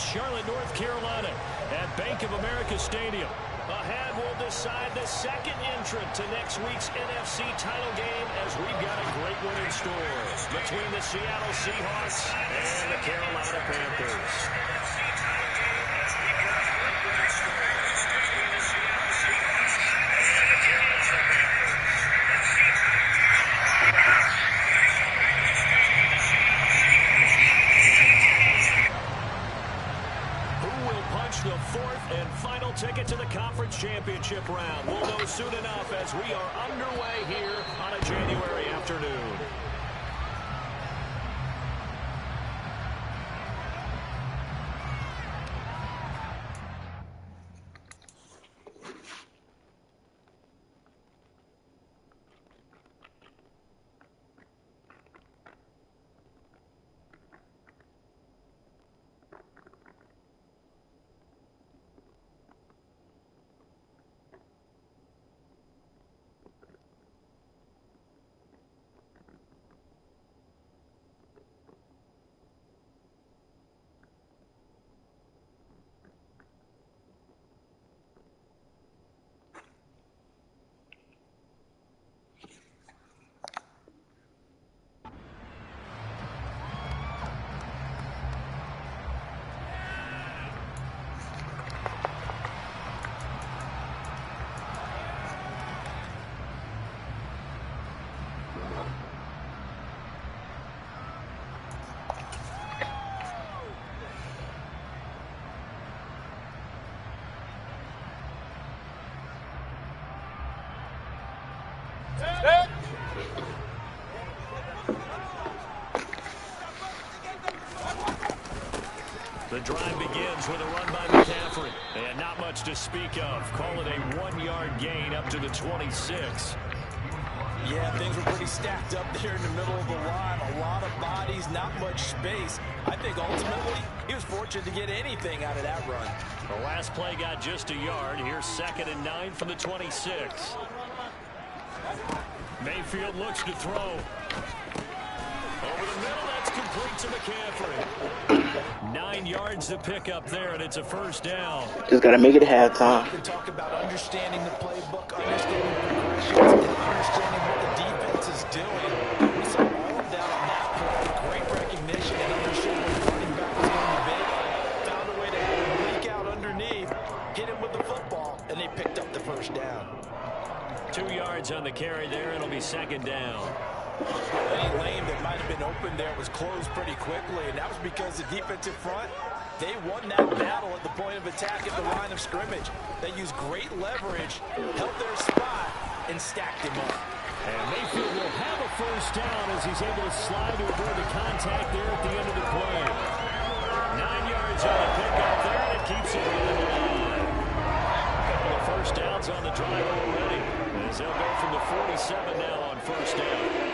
against Charlotte, North Carolina at Bank of America Stadium. Ahead, we'll decide the second entrant to next week's NFC title game as we've got a great one in store between the Seattle Seahawks and the Carolina Panthers. The fourth and final ticket to the conference championship round. We'll know soon enough as we are underway here on a January afternoon. The drive begins with a run by McCaffrey. And not much to speak of. Call it a 1-yard gain up to the 26. Yeah, things were pretty stacked up there in the middle of the line. A lot of bodies, not much space. I think ultimately he was fortunate to get anything out of that run. The last play got just a yard. Here's 2nd and 9 from the 26. Mayfield looks to throw. Over the middle, that's complete to McCaffrey. 9 yards to pick up there, and it's a first down. Just got to make it halftime. We can talk about understanding the playbook, understanding the progressions, and understanding what the defense is doing. We saw all of that on that play. Great recognition and understood what the running back was going to be. Found a way to leak out underneath, hit him with the football, and they picked up the first down. 2 yards on the carry there. It'll be 2nd down. Any lane that might have been open there was closed pretty quickly, and that was because the defensive front, they won that battle at the point of attack at the line of scrimmage. They used great leverage, held their spot, and stacked him up. And Mayfield will have a first down as he's able to slide to avoid the contact there at the end of the play. 9 yards on the pickup there, and it keeps it in the line. A couple of first downs on the drive already, as they'll go from the 47 now on first down.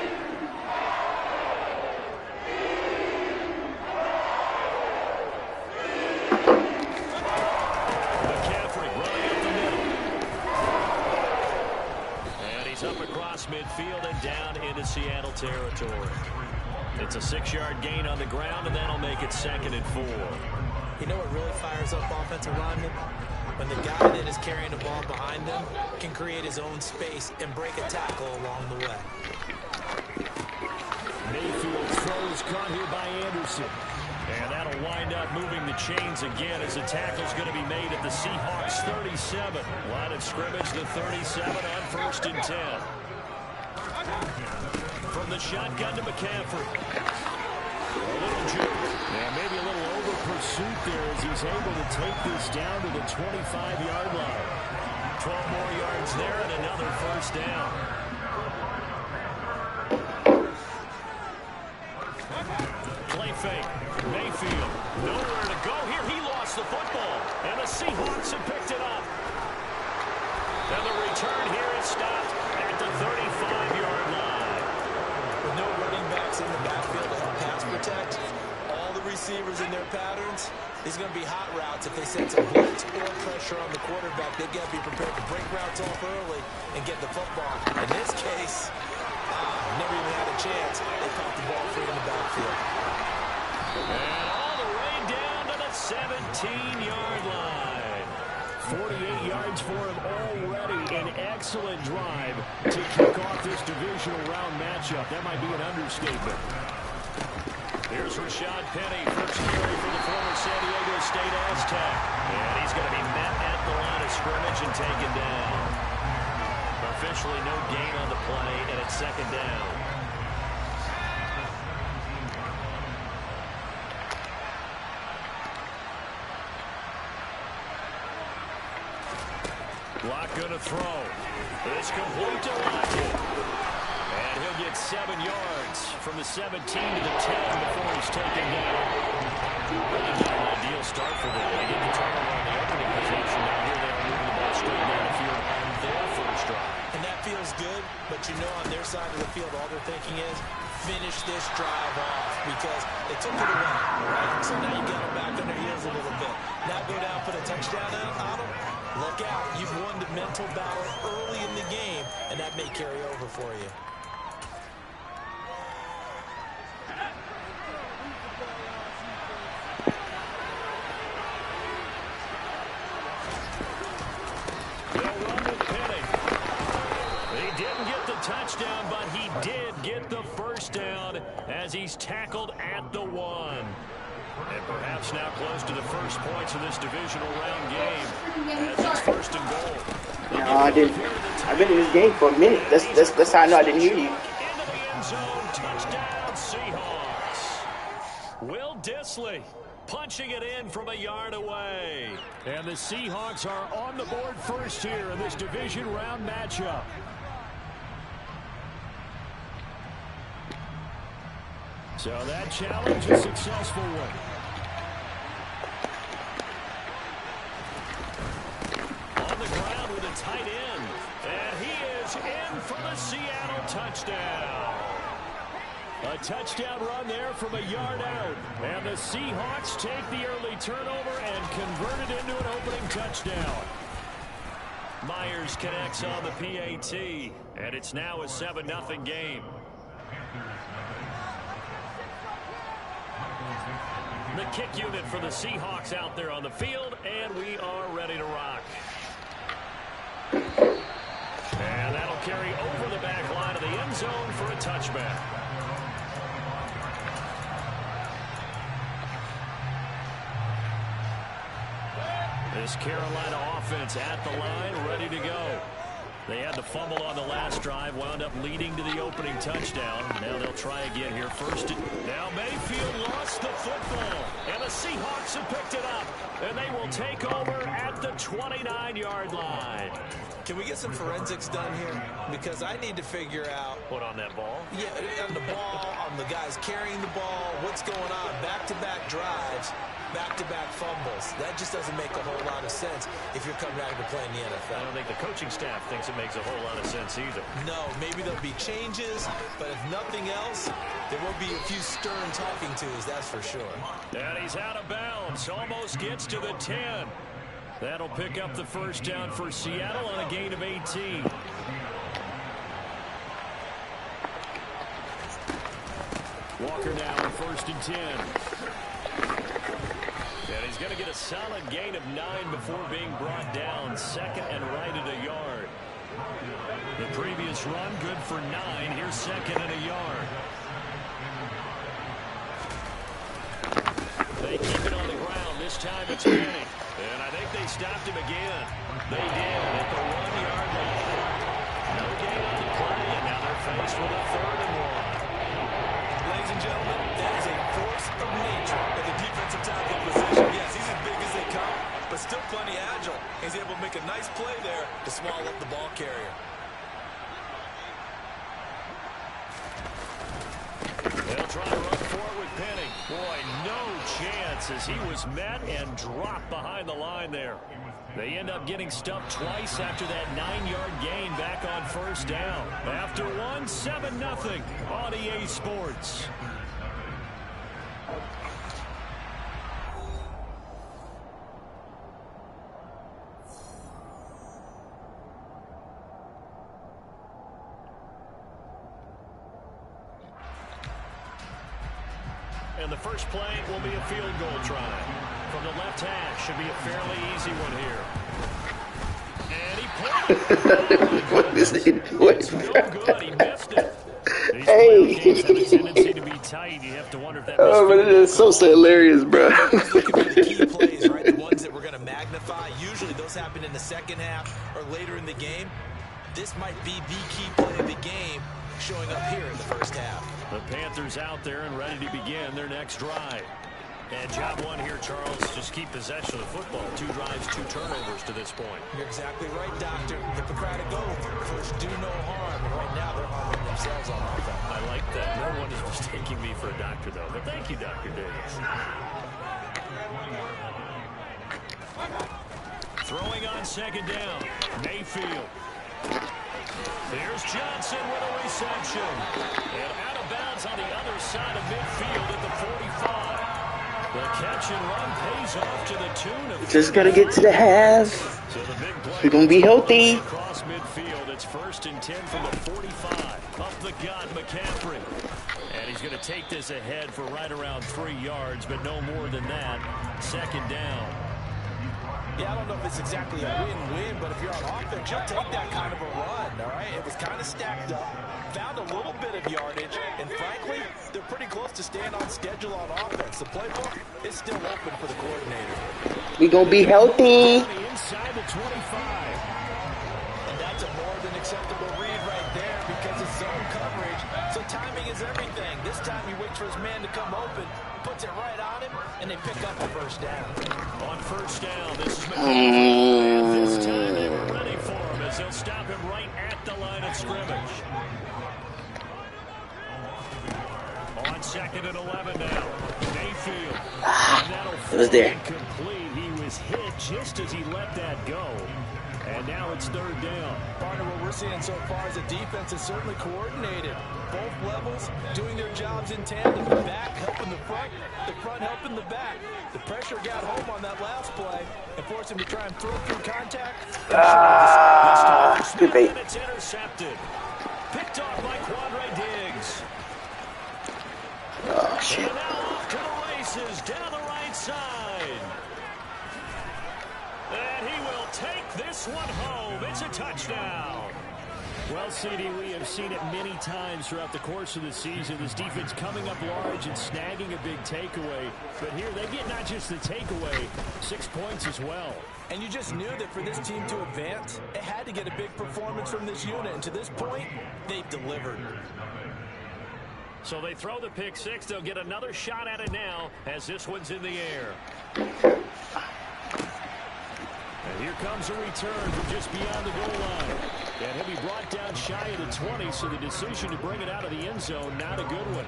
Midfield and down into Seattle territory. It's a 6-yard gain on the ground, and that'll make it 2nd and 4. You know what really fires up offensive linemen? When the guy that is carrying the ball behind them can create his own space and break a tackle along the way. Mayfield throws caught here by Anderson. And that'll wind up moving the chains again as the tackle's going to be made at the Seahawks 37. Line of scrimmage, the 37 on 1st and 10. From the shotgun to McCaffrey. A little juke. And maybe a little over pursuit there as he's able to take this down to the 25-yard line. 12 more yards there and another first down. Play fake. Mayfield. Nowhere to go here. He lost the football. And the Seahawks have picked it up. And the return here is stopped at the 35-yard line. With no running backs in the backfield to help pass protect, all the receivers in their patterns, these are going to be hot routes if they send some blitz or pressure on the quarterback. They've got to be prepared to break routes off early and get the football. In this case, never even had a chance. They caught the ball free in the backfield. And all the way down to the 17-yard line. 48 yards for him already. An excellent drive to kick off this divisional round matchup. That might be an understatement. Here's Rashad Penny, first carry for the former San Diego State Aztec. And he's going to be met at the line of scrimmage and taken down. Officially no gain on the play, and it's second down. Lock going to throw. It's complete to Lockett. And he'll get 7 yards from the 17 to the 10 before he's taken down. Really not an ideal start for them. They get the turnover on the opening possession. Now here they are moving the ball straight down the field on their first drive. And that feels good, but you know on their side of the field, all they're thinking is finish this drive off because they took it away, right? So now you get them back on their heels a little bit. Now go down, put a touchdown on them. Look out. You've won the mental battle early in the game, and that may carry over for you. Touchdown, but he did get the first down as he's tackled at the 1. And perhaps now close to the first points of this divisional round game as it's first and goal. No, I didn't. I've been in this game for a minute. That's how I know I didn't hear you. Into the end zone, touchdown Seahawks. Will Dissly punching it in from a yard away. And the Seahawks are on the board first here in this division round matchup. So that challenge is a successful one. On the ground with a tight end. And he is in for the Seattle touchdown. A touchdown run there from a yard out. And the Seahawks take the early turnover and convert it into an opening touchdown. Myers connects on the PAT. And it's now a 7-0 game. The kick unit for the Seahawks out there on the field, and we are ready to rock. And that'll carry over the back line of the end zone for a touchback. This Carolina offense at the line, ready to go. They had the fumble on the last drive, wound up leading to the opening touchdown. Now they'll try again here first. Now Mayfield lost the football, and the Seahawks have picked it up, and they will take over at the 29-yard line. Can we get some forensics done here? Because I need to figure out... What, on that ball? Yeah, on the ball, on the guys carrying the ball, what's going on. Back-to-back drives, back-to-back fumbles. That just doesn't make a whole lot of sense if you're coming out to play in the NFL. I don't think the coaching staff thinks it makes a whole lot of sense either. No, maybe there'll be changes, but if nothing else, there will be a few stern talking tos, that's for sure. And he's out of bounds, almost gets to the 10. That'll pick up the first down for Seattle on a gain of 18. Walker now on 1st and 10. And he's going to get a solid gain of 9 before being brought down. Second and right at a yard. The previous run good for 9. Here's second and a yard. They keep it on the ground. This time it's Penny. And I think they stopped him again. They did at the 1-yard line. No gain on the play, and now they're faced with a 3rd and 1. Ladies and gentlemen, that is a force of nature at the defensive tackle position. Yes, he's as big as they come, but still plenty agile. He's able to make a nice play there to swallow up the ball carrier. They'll try to run forward with Penny. Boy, no chance as he was met and dropped behind the line there. They end up getting stuffed twice after that 9-yard gain back on first down. After one, 7-0 on EA Sports. And the first play will be a field goal try. from the left hash. Should be a fairly easy one here. And he put What is he doing? it's no good. He missed it. These Hey. playoff games have a tendency to be tight. You have to wonder if that Oh, but it is so hilarious, bro. Looking for the key plays, right? The ones that we're going to magnify. Usually those happen in the second half or later in the game. This might be the key play of the game showing up here in the first half. The Panthers out there and ready to begin their next drive. And job one here, Charles, just keep possession of the football. 2 drives, 2 turnovers to this point. You're exactly right, Doctor. Hippocratic oath. First, do no harm. And right now, they're harming themselves on offense. I like that. No one is mistaking me for a doctor, though. But thank you, Dr. Davis. Throwing on second down. Mayfield. There's Johnson with a reception. And out of bounds on the other side of midfield at the 45. The catch and run pays off to the tune of... Just gotta get to the half. So the big play We're gonna be healthy. across midfield. It's 1st and 10 from the 45. Up the gut, McCaffrey. And he's going to take this ahead for right around 3 yards, but no more than that. Second down. Yeah, I don't know if it's exactly a win-win, but if you're on offense, you'll take that kind of a run, all right? It was kind of stacked up, found a little bit of yardage, and frankly, they're pretty close to staying on schedule on offense. The playbook is still open for the coordinator. We gonna be healthy. Inside the 25. And that's a more than acceptable read right there because it's zone coverage, so timing is everything. This time he waits for his man to come open, puts it right on him, and they pick up the first down. On first down, this is McCaffrey. This time they were ready for him as they'll stop him right at the line of scrimmage. On 2nd and 11 now. Mayfield. It was there. Incomplete. He was hit just as he let that go. And now it's 3rd down. Partner, what we're seeing so far is the defense is certainly coordinated. Both levels doing their jobs in tandem. The back helping the front helping the back. The pressure got home on that last play and forced him to try and throw through contact. Good bait. And it's intercepted. Picked off by Quandre Diggs. Oh, shit. And now off to the races down the right side. And he will take this one home. It's a touchdown. Well, CD, we have seen it many times throughout the course of the season. This defense coming up large and snagging a big takeaway. But here they get not just the takeaway, 6 points as well. And you just knew that for this team to advance, it had to get a big performance from this unit. And to this point, they've delivered. So they throw the pick 6. They'll get another shot at it now as this one's in the air. And here comes a return from just beyond the goal line. And he'll be brought down shy of the 20, so the decision to bring it out of the end zone, not a good one.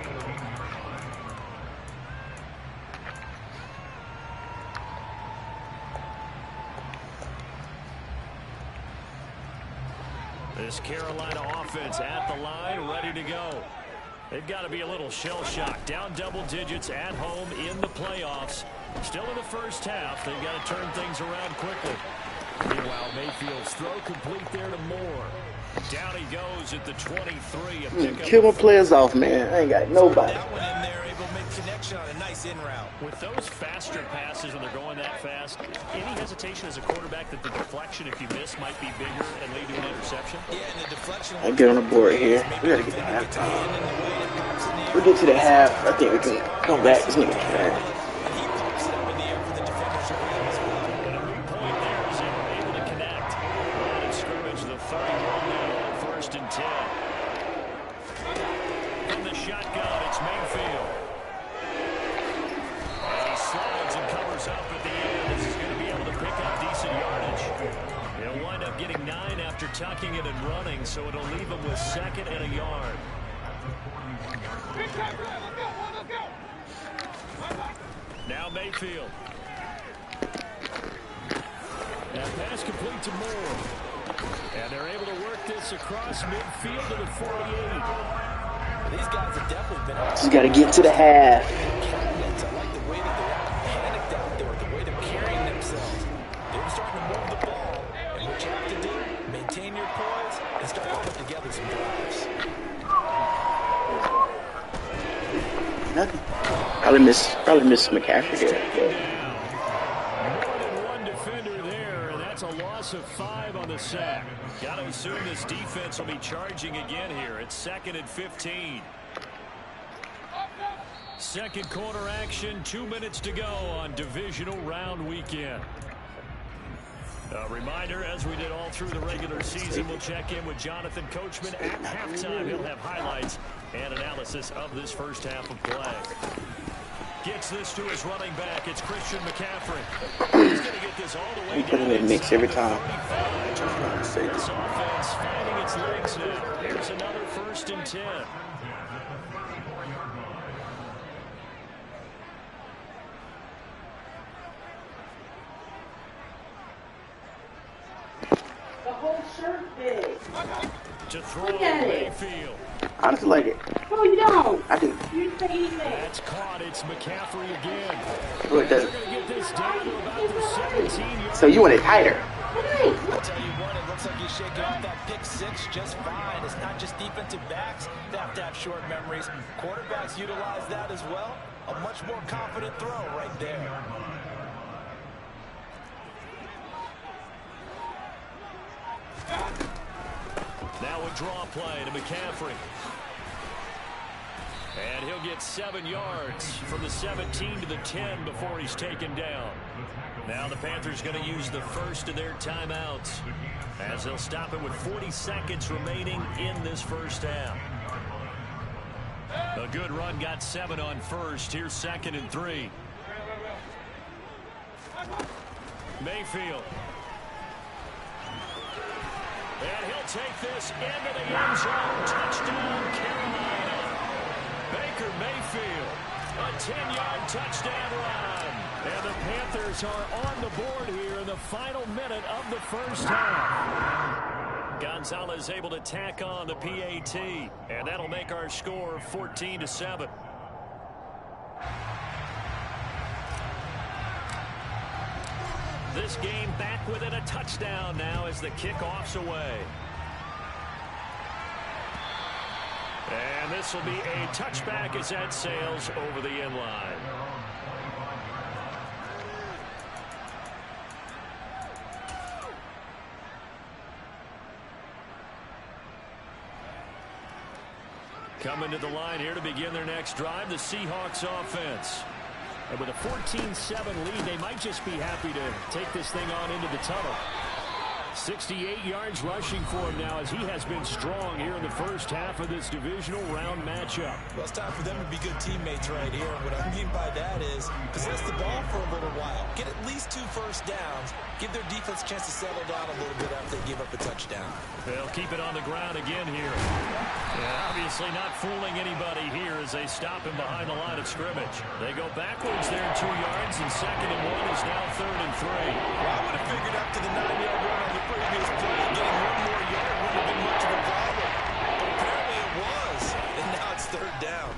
This Carolina offense at the line, ready to go. They've got to be a little shell-shocked. Down double digits at home in the playoffs. Still in the first half. They've got to turn things around quickly. Meanwhile, Mayfield's throw complete there to Moore. Down he goes at the 23. Kill my players off, man. I ain't got nobody. That one in there, able to make connection on a nice in route. With those faster passes when they're going that fast, any hesitation as a quarterback that the deflection, if you miss, might be bigger and lead to an interception? Yeah, and the deflection. I get on the board here. We gotta get to halftime. We get to the half. I think we can come back. This nigga trash. And he pumps it up in the air for the defenders around as well. And a big point there as they were able to connect. Line of scrimmage, the 31 now, 1st and 10. From the shotgun, it's Mayfield. And he slides and covers up at the end. This is going to be able to pick up decent yardage. He'll wind up getting 9 after tucking it and running, so it'll leave him with 2nd and a yard. Now Mayfield. That pass complete to Moore. And they're able to work this across midfield to the 48. These guys have definitely been out. Just gotta get to the half. Cabinets. I like the way that they're out panicked out there, the way they're carrying themselves. They're starting to move the ball. And what you have to do, maintain your poise and start to put together some drives. Nothing. Probably miss McCaffrey there. That's a loss of 5 on the sack. Got to assume this defense will be charging again here. It's 2nd and 15. Second quarter action, 2 minutes to go on divisional round weekend. A reminder, as we did all through the regular season, we'll check in with Jonathan Coachman at halftime. He'll have highlights and analysis of this first half of play. Gets this to his running back. It's Christian McCaffrey. He's going to get this all the way down. Put him in the mix every time. This offense finding its legs now. Here's another 1st and 10. To throw Mayfield. I just like it. No, you don't. I do. You say anything. That's caught. It's McCaffrey again. Well, it doesn't. They're going to get this down to about the 17. So you want it tighter? I'll tell you what, it looks like he's shaking off that pick 6 just fine. It's not just defensive backs that have to have short memories. Quarterbacks utilize that as well. A much more confident throw right there. Now a draw play to McCaffrey. And he'll get 7 yards from the 17 to the 10 before he's taken down. Now the Panthers going to use the first of their timeouts as they'll stop it with 40 seconds remaining in this first half. A good run, got 7 on first. Here's 2nd and 3. Mayfield. And he'll take this into the end zone. Touchdown, Carolina. Baker Mayfield, a 10-yard touchdown run. And the Panthers are on the board here in the final minute of the first half. Gonzalez able to tack on the PAT, and that'll make our score 14-7. This game back within a touchdown now as the kickoff's away. And this will be a touchback as that sails over the end line. Coming to the line here to begin their next drive, the Seahawks offense. And with a 14-7 lead, they might just be happy to take this thing on into the tunnel. 68 yards rushing for him now as he has been strong here in the first half of this divisional round matchup. Well, it's time for them to be good teammates right here. What I mean by that is possess the ball for a little while. Get at least 2 first downs. Give their defense a chance to settle down a little bit after they give up a touchdown. They'll keep it on the ground again here. Yeah, obviously not fooling anybody here as they stop him behind the line of scrimmage. They go backwards there 2 yards, and 2nd and 1 is now 3rd and 3. Well, I would have figured after the 9-yard run on the previous play, getting 1 more yard wouldn't have been much of a problem. But apparently it was, and now it's 3rd down.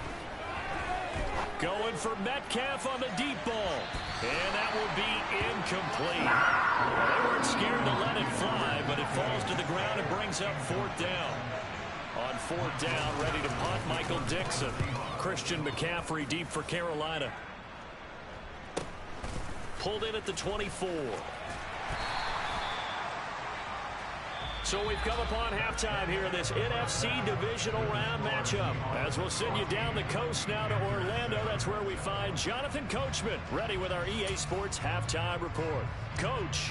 Going for Metcalf on the deep ball. And that will be incomplete. They weren't scared to let it fly, but it falls to the ground and brings up 4th down. On 4th down, ready to punt, Michael Dixon. Christian McCaffrey deep for Carolina. Pulled in at the 24. So we've come upon halftime here in this NFC divisional round matchup. As we'll send you down the coast now to Orlando, that's where we find Jonathan Coachman, ready with our EA Sports halftime report. Coach.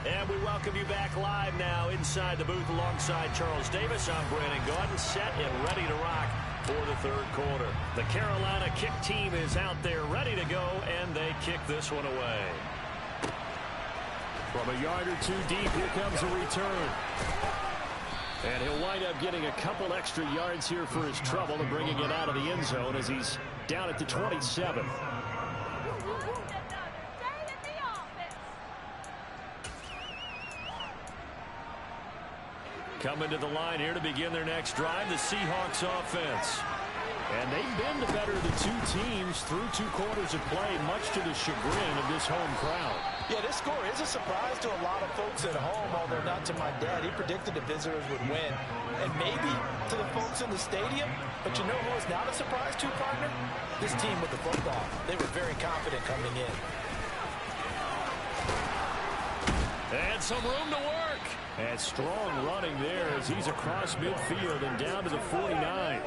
And we welcome you back live now inside the booth alongside Charles Davis. I'm Brandon Gaudin, set and ready to rock for the 3rd quarter. The Carolina kick team is out there ready to go, and they kick this one away. From a yard or 2 deep, here comes a return. And he'll wind up getting a couple extra yards here for his trouble and bringing it out of the end zone as he's down at the 27. Coming to the line here to begin their next drive, the Seahawks offense. And they've been the better of the 2 teams through 2 quarters of play, much to the chagrin of this home crowd. Yeah, this score is a surprise to a lot of folks at home, although not to my dad. He predicted the visitors would win. And maybe to the folks in the stadium, but you know who is not a surprise to, partner? This team with the football. They were very confident coming in. And some room to work. And strong running there as he's across midfield and down to the 49.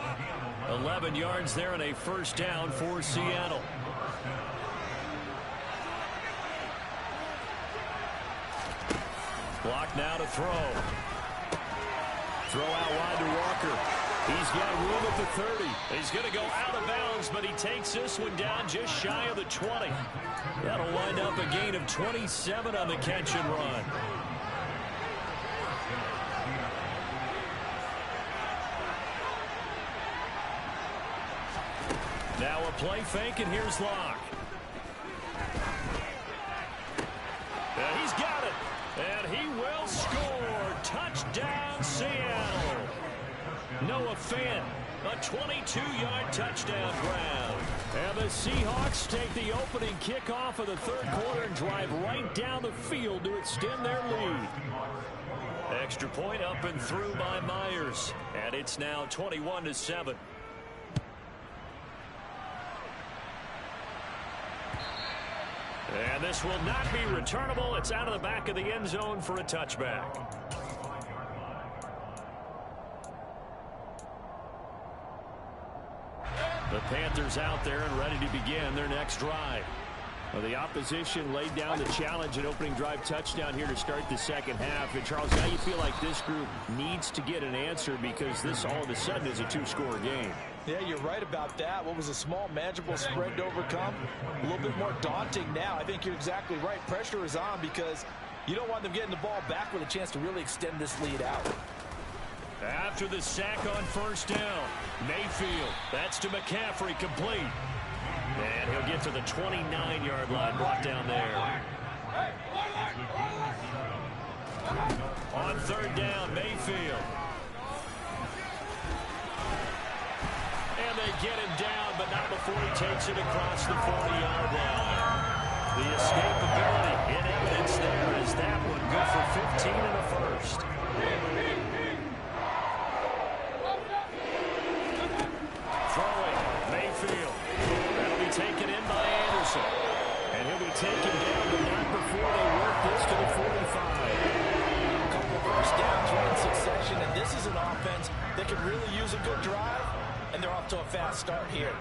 11 yards there and a first down for Seattle. Block now to throw. Throw out wide to Walker. He's got room at the 30. He's going to go out of bounds, but he takes this one down just shy of the 20. That'll wind up a gain of 27 on the catch and run. Now a play fake, and here's Locke. And he's got it. And he will score. Touchdown, Seattle. Noah Fant, a 22-yard touchdown grab. And the Seahawks take the opening kickoff of the third quarter and drive right down the field to extend their lead. Extra point up and through by Myers. And it's now 21-7. And this will not be returnable. It's out of the back of the end zone for a touchback. The Panthers out there and ready to begin their next drive. Well, the opposition laid down the challenge and opening drive touchdown here to start the second half. And, Charles, now you feel like this group needs to get an answer because this all of a sudden is a two-score game. Yeah, you're right about that. What was a small, manageable spread to overcome? A little bit more daunting now. I think you're exactly right. Pressure is on because you don't want them getting the ball back with a chance to really extend this lead out. After the sack on first down, Mayfield. That's to McCaffrey, complete. And he'll get to the 29-yard line, brought down there. On third down, Mayfield. And they get him down, but not before he takes it across the 40-yard line. The escapability in evidence there is that one good for 15 and a first. Throwing, Mayfield. That'll be taken in by Anderson. And he'll be taken down, but not before they work this to the 45. A couple of first downs right in succession, and this is an offense that can really use a good drive. And they're off to a fast start here.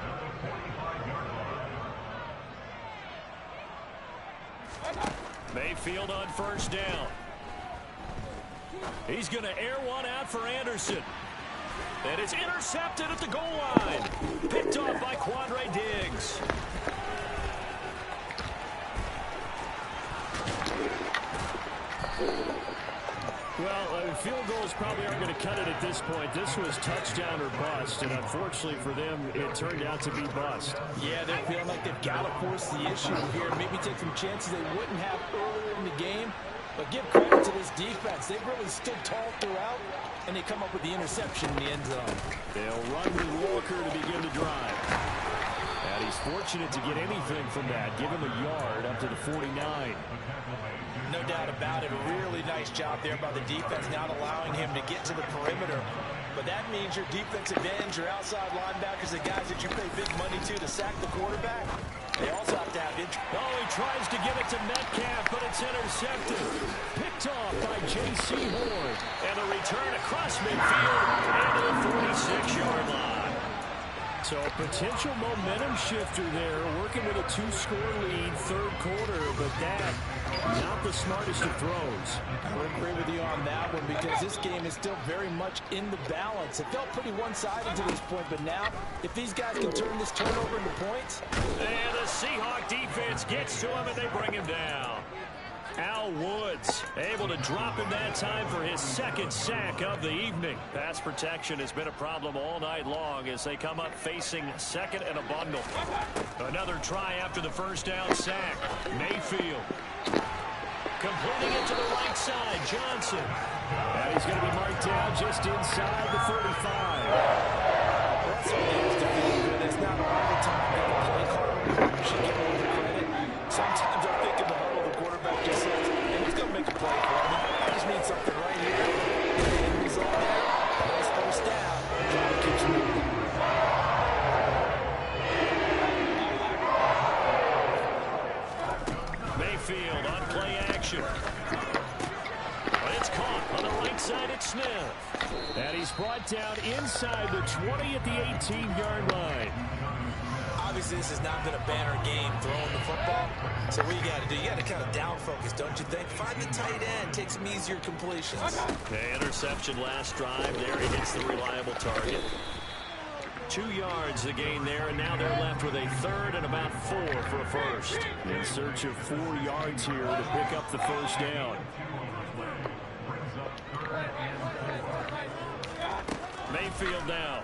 Mayfield on first down. He's going to air one out for Anderson. And it's intercepted at the goal line. Picked off by Quandre Diggs. Well, field goals probably aren't going to cut it at this point. This was touchdown or bust, and unfortunately for them, it turned out to be bust. Yeah, they're feeling like they've got to force the issue here. Maybe take some chances they wouldn't have earlier in the game. But give credit to this defense. They've really stood tall throughout, and they come up with the interception in the end zone. They'll run with Walker to begin the drive. And he's fortunate to get anything from that. Give him a yard up to the 49. No doubt about it. A really nice job there by the defense, not allowing him to get to the perimeter. But that means your defensive ends, your outside linebackers, the guys that you pay big money to sack the quarterback, they also have to have interest. Oh, he tries to give it to Metcalf, but it's intercepted. Picked off by J.C. Horn. And the return across midfield and to the 46-yard line. So a potential momentum shifter there, working with a two-score lead, third quarter, but that, not the smartest of throws. I would agree with you on that one because this game is still very much in the balance. It felt pretty one-sided to this point, but now, if these guys can turn this turnover into points. And the Seahawk defense gets to him, and they bring him down. Al Woods able to drop him that time for his second sack of the evening. Pass protection has been a problem all night long as they come up facing second and a bundle. Another try after the first down sack. Mayfield completing it to the right side. Johnson. And he's going to be marked down just inside the 35. That's what it is to feel good. It's not all the time that the play caller should get all the credit. Sometimes I think in the huddle, the quarterback Smith. And he's brought down inside the 20 at the 18-yard line. Obviously, this has not been a banner game throwing the football. So what you got to do, you got to kind of down focus, don't you think? Find the tight end, take some easier completions. Okay, interception last drive. There he hits the reliable target. 2 yards the gain there, and now they're left with a third and about 4 for a first. In search of 4 yards here to pick up the first down. Mayfield now.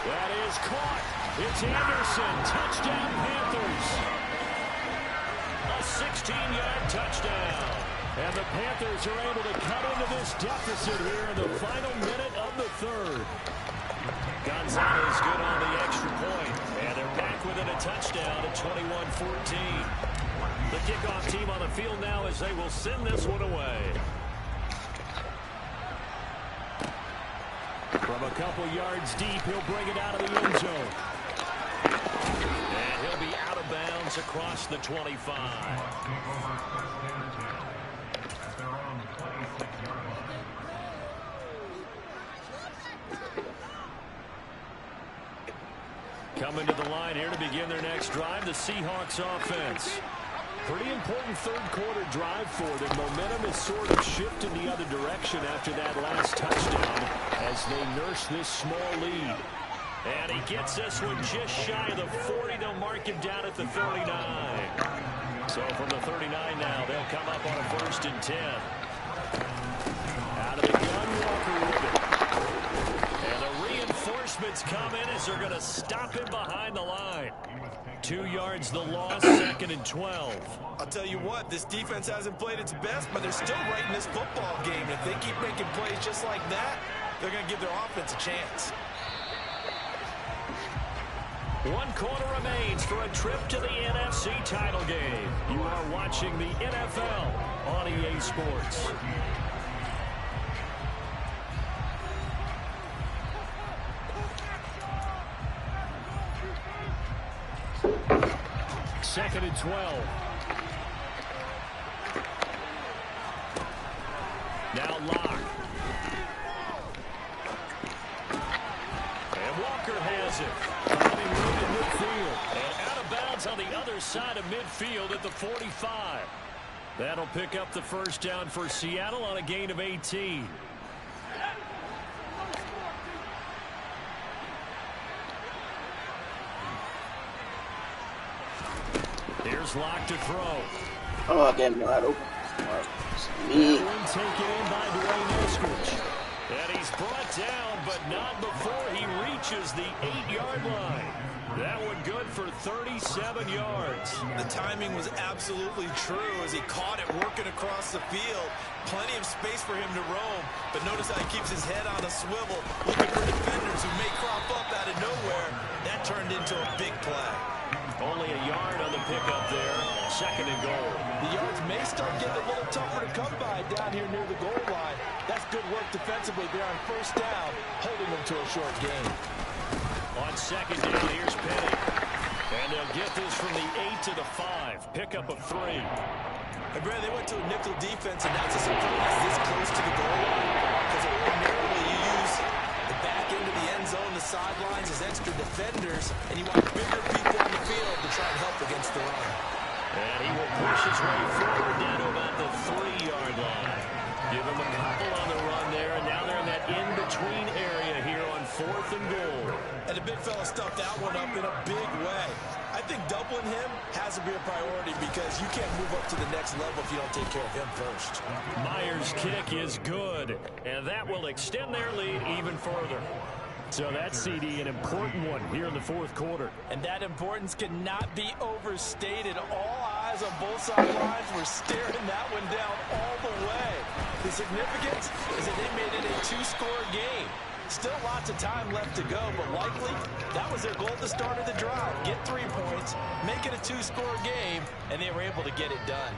That is caught. It's Anderson. Touchdown, Panthers. A 16-yard touchdown. And the Panthers are able to cut into this deficit here in the final minute of the third. Gonzalez good on the extra point. And they're back within a touchdown at 21-14. The kickoff team on the field now as they will send this one away. From a couple yards deep, he'll bring it out of the end zone. And he'll be out of bounds across the 25. Coming to the line here to begin their next drive, the Seahawks offense. Pretty important third quarter drive for them. Momentum has sort of shifted the other direction after that last touchdown as they nurse this small lead. And he gets this one just shy of the 40. They'll mark him down at the 39. So from the 39 now, they'll come up on a 1st and 10. Out of the gun, Walker with it. And the reinforcements come in as they're going to stop him behind the line. 2 yards the loss, 2nd and 12. I'll tell you what, this defense hasn't played its best, but they're still right in this football game. If they keep making plays just like that, they're going to give their offense a chance. 1 quarter remains for a trip to the NFC title game. You are watching the NFL on EA Sports. Second and 12. Now Locke. And Walker has it. Finding room in midfield. And out of bounds on the other side of midfield at the 45. That'll pick up the first down for Seattle on a gain of 18. Here's Locke to throw. Oh, damn, you're wide open. Me. Taken in by Dwayne Eskridge. And he's brought down, but not before he reaches the 8-yard line. That one good for 37 yards. The timing was absolutely true as he caught it working across the field. Plenty of space for him to roam, but notice how he keeps his head on a swivel, looking for defenders who may crop up out of nowhere. That turned into a big play. Only a yard on the pickup there. 2nd and goal. The yards may start getting a little tougher to come by down here near the goal line. That's good work defensively there on 1st down, holding them to a short gain. On 2nd down, here's Penny. And they'll get this from the 8 to the 5. Pickup of 3. And Brad, they went to a nickel defense, and that's a surprise this close to the goal line. Because ordinarily you use the back end of the end zone, the sidelines as extra defenders, and you want bigger people on the field to try and help against the run. And he will push his way forward down to about the 3-yard line. Give him a couple on the run there, and now they're in that in-between area here on 4th and goal. And the big fella stuffed that one up in a big way. I think doubling him has to be a priority because you can't move up to the next level if you don't take care of him first. Myers' kick is good, and that will extend their lead even further. So that's, CD, an important one here in the 4th quarter. And that importance cannot be overstated. All eyes on both sidelines were staring that one down all the way. The significance is that they made it a 2-score game. Still lots of time left to go, but likely that was their goal at the start of the drive. Get 3 points, make it a 2-score game, and they were able to get it done.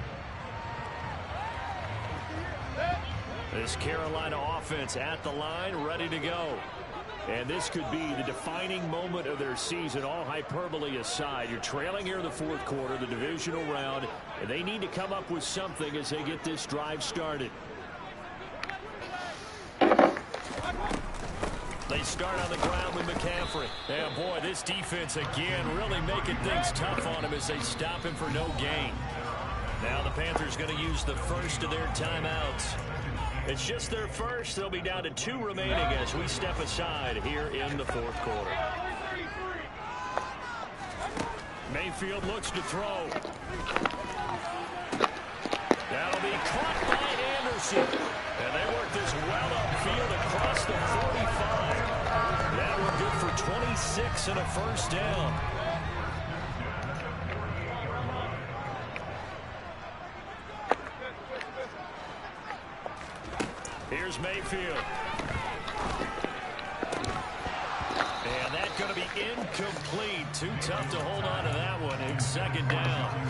This Carolina offense at the line, ready to go. And this could be the defining moment of their season, all hyperbole aside. You're trailing here in the fourth quarter, the divisional round, and they need to come up with something as they get this drive started. They start on the ground with McCaffrey. And boy, this defense again really making things tough on him as they stop him for no gain. Now the Panthers going to use the first of their timeouts. It's just their first. They'll be down to 2 remaining as we step aside here in the fourth quarter. Mayfield looks to throw. That'll be caught by Anderson. And they work this well upfield across the 45. Now we're good for 26 and a first down. Here's Mayfield. And that's going to be incomplete. Too tough to hold on to that one. It's second down.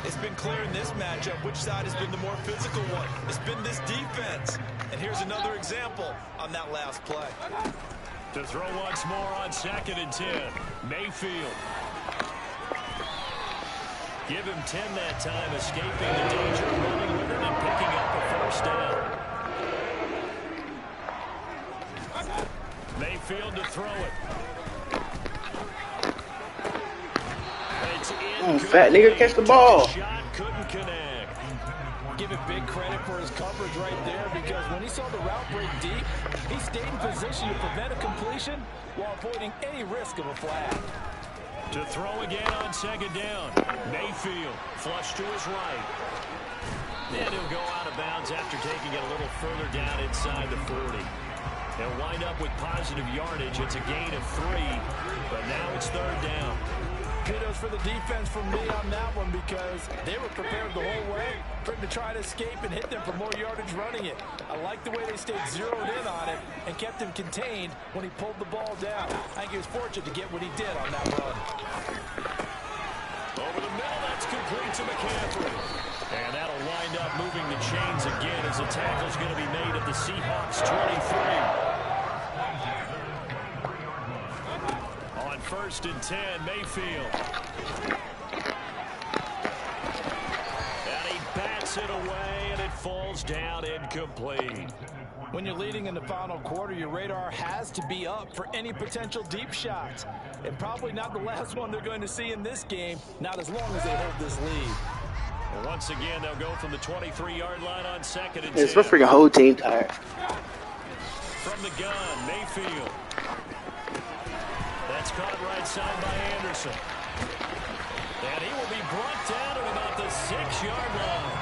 It's been clear in this matchup which side has been the more physical one. It's been this defense. And here's another example on that last play. To throw once more on 2nd and 10. Mayfield. Give him 10 that time, escaping the danger of running with it and picking up a first down. Mayfield to throw it. Fat nigga, catch the ball. Shot couldn't connect. Give it big credit for his coverage right there, because when he saw the route break deep, he stayed in position to prevent a completion while avoiding any risk of a flag. To throw again on 2nd down. Mayfield flush to his right. And he'll go out of bounds after taking it a little further down inside the 40. They'll wind up with positive yardage. It's a gain of 3, but now it's 3rd down. Kudos for the defense from me on that one, because they were prepared the whole way for him to try to escape and hit them for more yardage running it. I like the way they stayed zeroed in on it and kept him contained when he pulled the ball down. I think he was fortunate to get what he did on that run. Over the middle, that's complete to McCaffrey. And that'll wind up moving the chains again as the tackle's going to be made at the Seahawks 23. On 1st and 10, Mayfield. And he bats it away, and it falls down incomplete. When you're leading in the final quarter, your radar has to be up for any potential deep shots. And probably not the last one they're going to see in this game, not as long as they hold this lead. And once again, they'll go from the 23-yard line on 2nd and 10. It's my freaking whole team tired. From the gun, Mayfield. That's caught right side by Anderson. And he will be brought down at about the 6-yard line.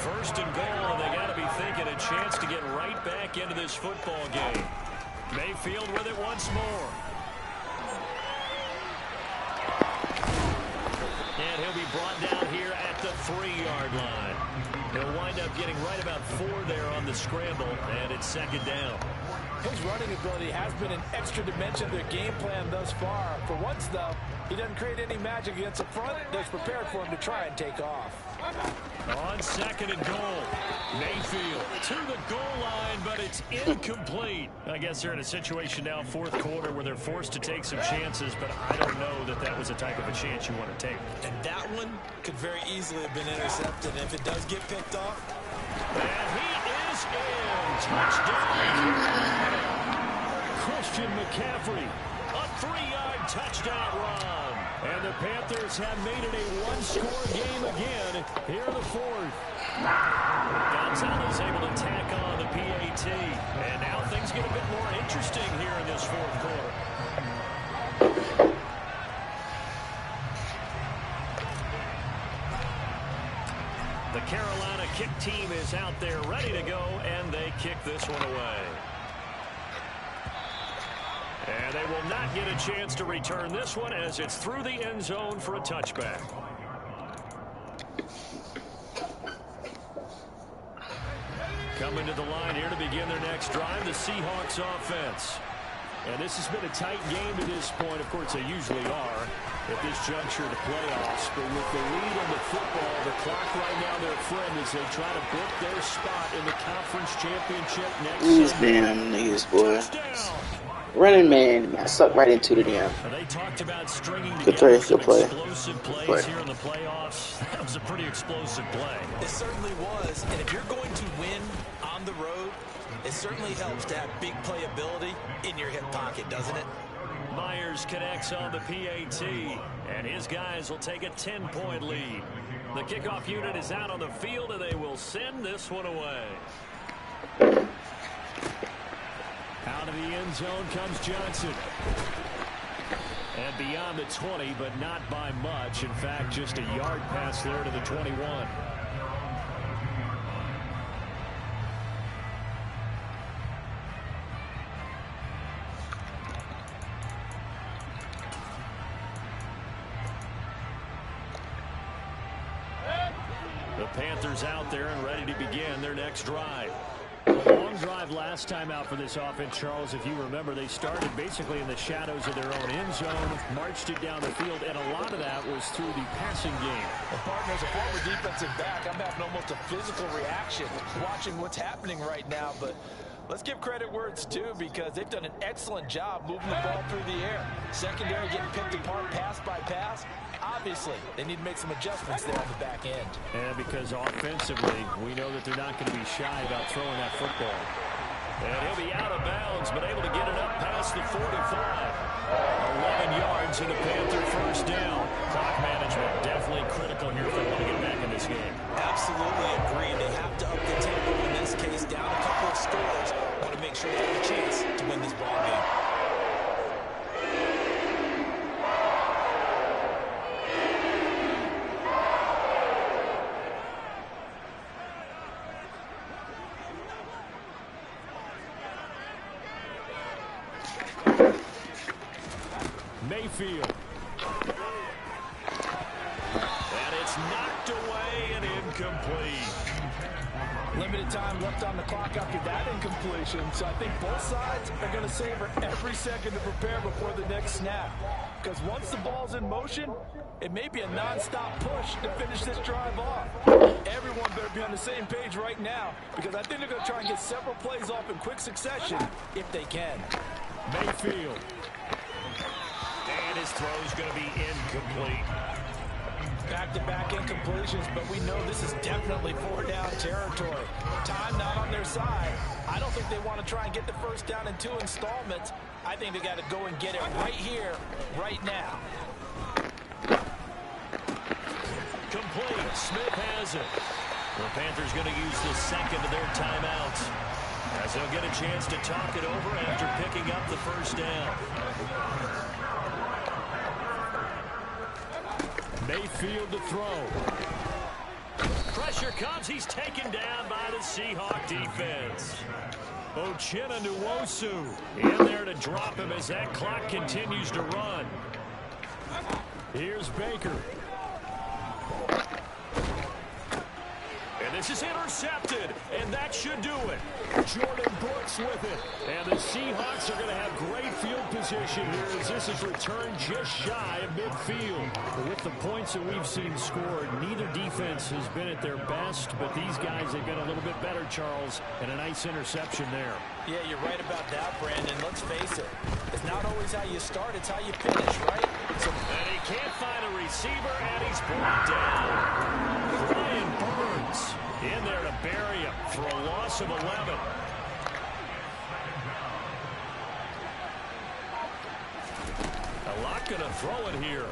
1st and goal, and they got to be thinking a chance to get right back into this football game. Mayfield with it once more. And he'll be brought down here at the 3-yard line. He'll wind up getting right about 4 there on the scramble, and it's 2nd down. His running ability has been an extra dimension of their game plan thus far. For once, though, he doesn't create any magic against the front that's prepared for him to try and take off. On 2nd and goal, Mayfield to the goal line, but it's incomplete. I guess they're in a situation now, 4th quarter, where they're forced to take some chances, but I don't know that that was the type of a chance you want to take. And that one could very easily have been intercepted. And if it does get picked off. And he is in. Touchdown. Christian McCaffrey, a 3-yard touchdown run. And the Panthers have made it a 1-score game again here in the 4th. Gonzalez able to tack on the PAT. And now things get a bit more interesting here in this 4th quarter. The Carolina kick team is out there ready to go, and they kick this one away. And they will not get a chance to return this one as it's through the end zone for a touchback. Coming to the line here to begin their next drive, the Seahawks offense. And this has been a tight game to this point. Of course, they usually are at this juncture of the playoffs. But with the lead on the football, the clock right now their friend as they try to book their spot in the conference championship next These Sunday. damn niggas, boy. Touchdown. running man. I sucked right into the damn. They talked about stringing Good play, together some good play. explosive plays here in the playoffs. That was a pretty explosive play. It certainly was. And if you're going to win on the road, it certainly helps to have big playability in your hip pocket, doesn't it? Myers connects on the PAT, and his guys will take a 10-point lead. The kickoff unit is out on the field, and they will send this one away. Out of the end zone comes Johnson. And beyond the 20, but not by much. In fact, just a yard pass there to the 21. The Panthers out there and ready to begin their next drive. A long drive last time out for this offense, Charles. If you remember, they started basically in the shadows of their own end zone, marched it down the field, and a lot of that was through the passing game. Well, partner, as a former defensive back, I'm having almost a physical reaction watching what's happening right now. But let's give credit where it's due, because they've done an excellent job moving the ball through the air. Secondary getting picked apart pass by pass. Obviously, they need to make some adjustments there on the back end. And because offensively, we know that they're not going to be shy about throwing that football. And he'll be out of bounds, but able to get it up past the 45. 11 yards and a Panther first down. Clock management definitely critical here if they want to get back in this game. Absolutely agree. They have to up the tempo in this case, down a couple of scores. Want to make sure they have a chance to win this ball game. Mayfield. And it's knocked away and incomplete. Limited time left on the clock after that incompletion, so I think both sides are going to savor every second to prepare before the next snap. Because once the ball's in motion, it may be a non-stop push to finish this drive off. Everyone better be on the same page right now, because I think they're going to try and get several plays off in quick succession if they can. Mayfield. And his throw's going to be incomplete. Back-to-back incompletions, but we know this is definitely four-down territory. Time not on their side. I don't think they want to try and get the first down in 2 installments. I think they got to go and get it right here, right now. Complete. Smith has it. The Panthers going to use the second of their timeouts, as they'll get a chance to talk it over after picking up the first down. Mayfield to throw. Pressure comes. He's taken down by the Seahawk defense. Uchenna Nwosu in there to drop him as that clock continues to run. Here's Baker. And this is intercepted, and that should do it. Jordan Brooks with it. And the Seahawks are going to have great field position here as this is returned just shy of midfield. With the points that we've seen scored, neither defense has been at their best, but these guys have been a little bit better, Charles, and a nice interception there. Yeah, you're right about that, Brandon. Let's face it. It's not always how you start, it's how you finish, right? And he can't find a receiver, and he's brought down. Brian Burns in there to bury him for a loss of 11. A lot going to throw it here.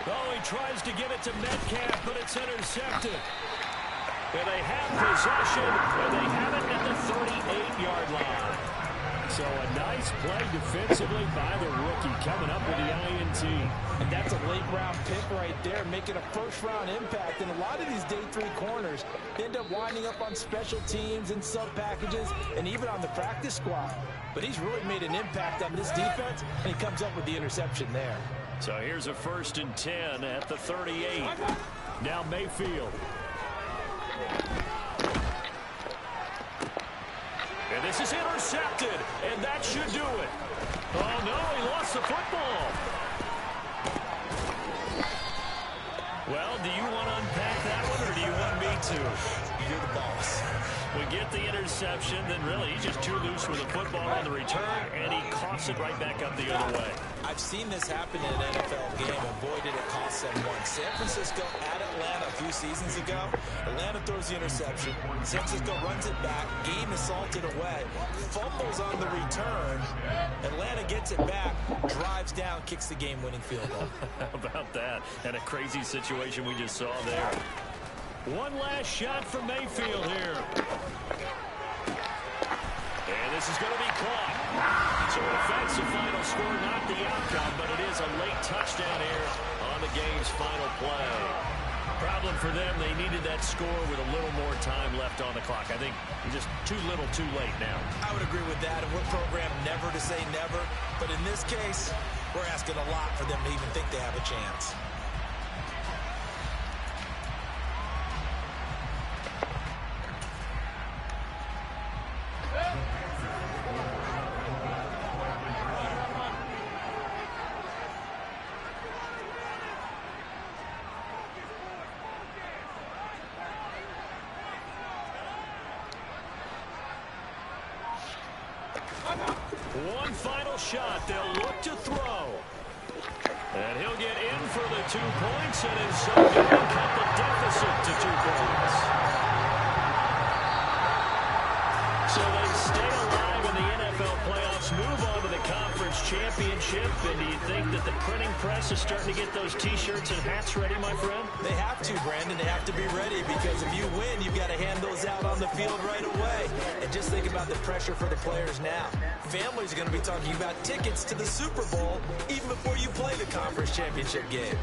Oh, he tries to get it to Metcalf, but it's intercepted. And they have possession, and they have it at the 38-yard line. So a nice play defensively by the rookie coming up with the INT. And that's a late-round pick right there, making a first-round impact. And a lot of these day 3 corners end up winding up on special teams and sub-packages and even on the practice squad. But he's really made an impact on this defense, and he comes up with the interception there. So here's a 1st and 10 at the 38. Now Mayfield. And this is intercepted, and that should do it. Oh, no, he lost the football. Well, do you want to unpack that one, or do you want me to? You're the boss. We get the interception, then really he's just too loose with the football on the return, and he coughs it right back up the other way. I've seen this happen in an NFL game, and boy, did it cost them one. San Francisco at Atlanta a few seasons ago. Atlanta throws the interception. San Francisco runs it back. Game is salted away. Fumbles on the return. Atlanta gets it back, drives down, kicks the game-winning field goal. How about that? And a crazy situation we just saw there. One last shot from Mayfield here. And this is going to be caught. So it affects the final score, not the outcome, but it is a late touchdown here on the game's final play. Problem for them, they needed that score with a little more time left on the clock. I think just too little, too late now. I would agree with that, and we're programmed never to say never. But in this case, we're asking a lot for them to even think they have a chance. One final shot. They'll look to throw. And he'll get in for the 2 points, and in so doing, cut the deficit to 2 points. So they stay alive in the NFL playoffs, move on to the conference championship. And do you think that the printing press is starting to get those T-shirts and hats ready, my friend? They have to, Brandon. They have to be ready, because if you win, you've got to hand those out on the field right away. And just think about the pressure for the players now. Families are going to be talking about tickets to the Super Bowl even before you play the conference championship game.